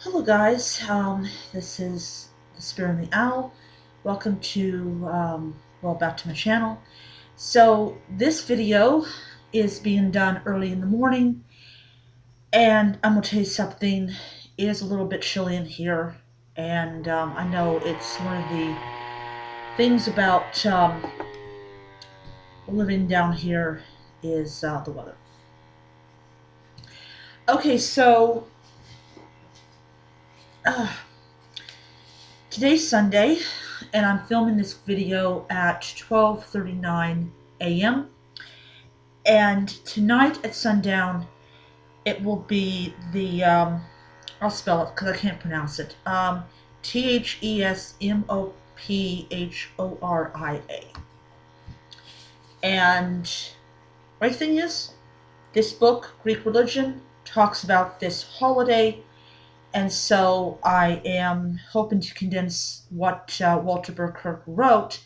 Hello guys, this is the Spirit and the Owl. Welcome to, back to my channel. So this video is being done early in the morning, and I'm going to tell you something. It is a little bit chilly in here, and I know it's one of the things about living down here is the weather. Okay, so uh, today's Sunday, and I'm filming this video at 12:39 a.m. And tonight at sundown, it will be the, I'll spell it because I can't pronounce it, Thesmophoria. And right thing is, this book, Greek Religion, talks about this holiday, and so I am hoping to condense what Walter Burkert wrote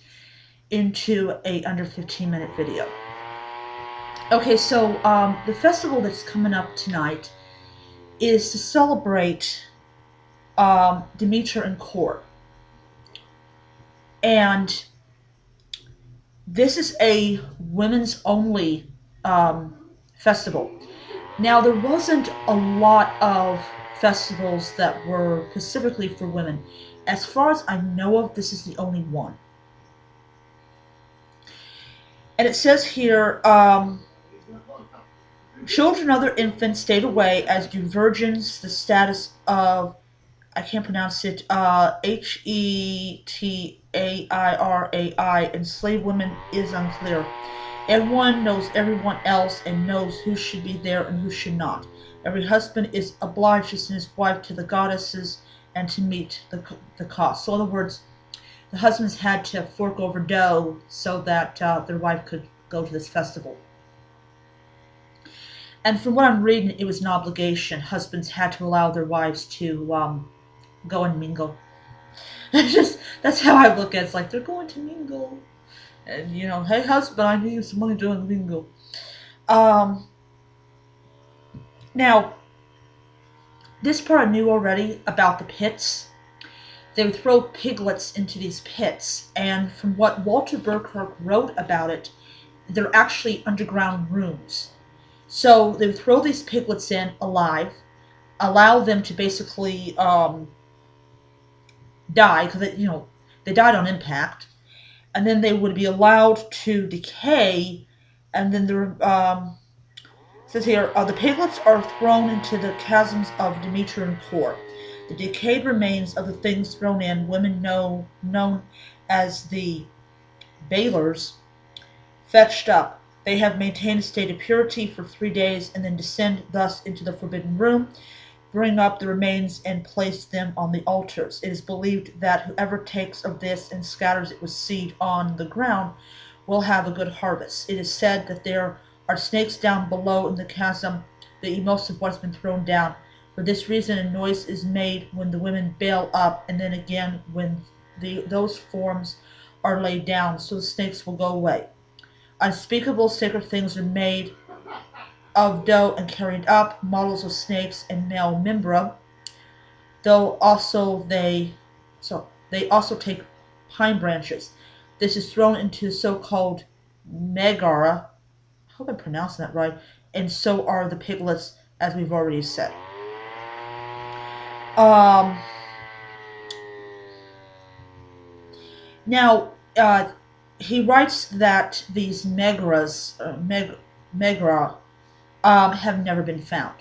into a under 15-minute video. Okay, so the festival that's coming up tonight is to celebrate Demeter and Kor. And this is a women's only festival. Now, there wasn't a lot of festivals that were specifically for women. As far as I know of, this is the only one. And it says here, children and other infants stayed away, as do virgins. The status of, I can't pronounce it, Hetairai, enslaved women is unclear. Everyone knows everyone else and knows who should be there and who should not. Every husband is obliged to send his wife to the goddesses and to meet the cost. So in other words, the husbands had to fork over dough so that their wife could go to this festival. And from what I'm reading, it was an obligation. Husbands had to allow their wives to go and mingle. That's how I look at it. It's like, they're going to mingle. And, hey husband, I need some money doing mingle. Now, this part I knew already about the pits. They would throw piglets into these pits. And from what Walter Burkert wrote about it, they're actually underground rooms. So they would throw these piglets in alive, allow them to basically die, because they died on impact, and then they would be allowed to decay, and then it says here, the piglets are thrown into the chasms of Demeter and Kor. The decayed remains of the things thrown in, women known as the bailers, fetched up. They have maintained a state of purity for 3 days, and then descend thus into the forbidden room, bring up the remains, and place them on the altars. It is believed that whoever takes of this and scatters it with seed on the ground will have a good harvest. It is said that there are snakes down below in the chasm that eat most of what has been thrown down. For this reason, a noise is made when the women bail up, and then again when those forms are laid down, so the snakes will go away. Unspeakable sacred things are made of dough and carried up, models of snakes and male membra, though also they also take pine branches. This is thrown into the so-called megara. I hope I'm pronouncing that right. And so are the piglets, as we've already said. Now, he writes that these megara have never been found.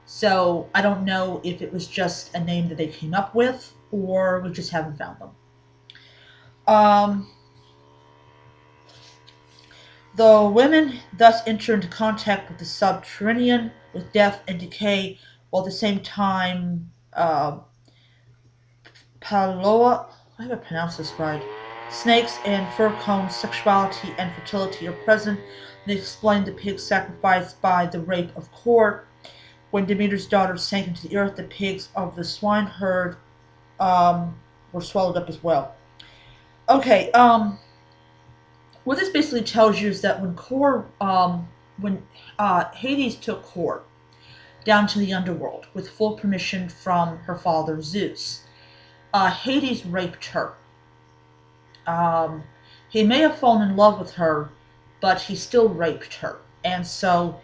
So I don't know if it was just a name that they came up with, or we just haven't found them. The women thus enter into contact with the subterranean, with death and decay, while at the same time, Paloa, I hope I pronounced this right, snakes and fur cones, sexuality and fertility are present. They explain the pig sacrifice by the rape of Kor. When Demeter's daughters sank into the earth, the pigs of the swine herd were swallowed up as well. Okay, what this basically tells you is that when Hades took Kor, down to the underworld with full permission from her father Zeus. Hades raped her. Um, he may have fallen in love with her, but he still raped her. And so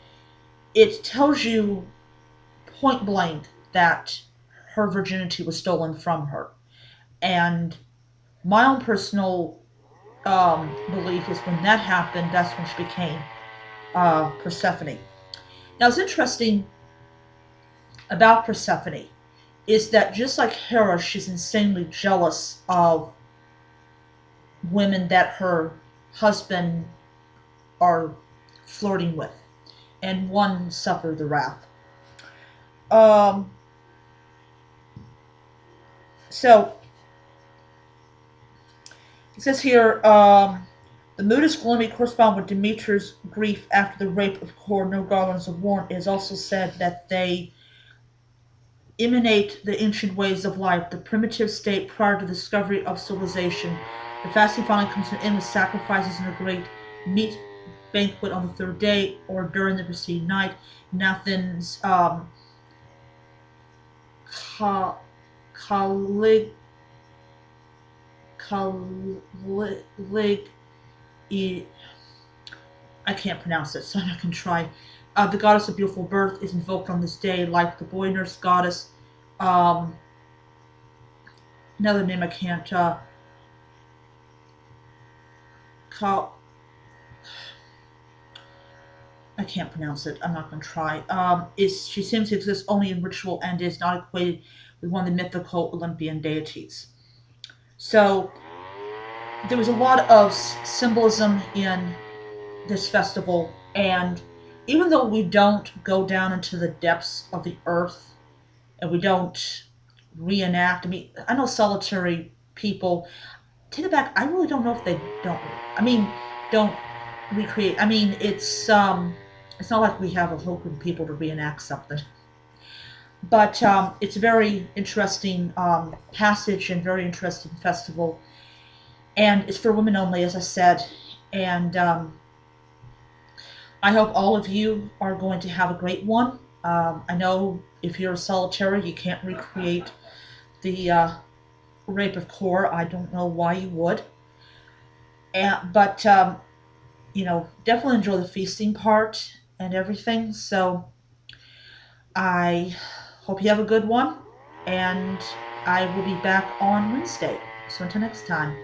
it tells you point blank that her virginity was stolen from her. And my own personal belief is when that happened, that's when she became Persephone. Now, it's interesting about Persephone is that just like Hera, she's insanely jealous of women that her husband are flirting with, and one suffered the wrath. Um, so it says here, the mood is gloomy, correspond with Demeter's grief after the rape of Kor. No garlands of worn. It is also said that they emanate the ancient ways of life, the primitive state prior to the discovery of civilization. The fasting finally comes to an end with sacrifices and a great meat banquet on the third day or during the preceding night. In Athens, Calig, Calig, I can't pronounce it, so I'm not going to try. The goddess of beautiful birth is invoked on this day, like the boy nurse goddess. Um, Another name I can't. Cal- I can't pronounce it. I'm not going to try. Is she seems to exist only in ritual and is not equated with one of the mythical Olympian deities. So there was a lot of symbolism in this festival, and even though we don't go down into the depths of the earth and we don't reenact, I mean, I know solitary people. Take it back. I really don't know if they don't. I mean, don't recreate. I mean, it's not like we have a whole group of people to reenact something. But it's a very interesting passage and very interesting festival, and it's for women only, as I said. And I hope all of you are going to have a great one. I know if you're a solitary, you can't recreate the rape of Kor. I don't know why you would. But definitely enjoy the feasting part and everything. So I hope you have a good one, and I will be back on Wednesday. So until next time.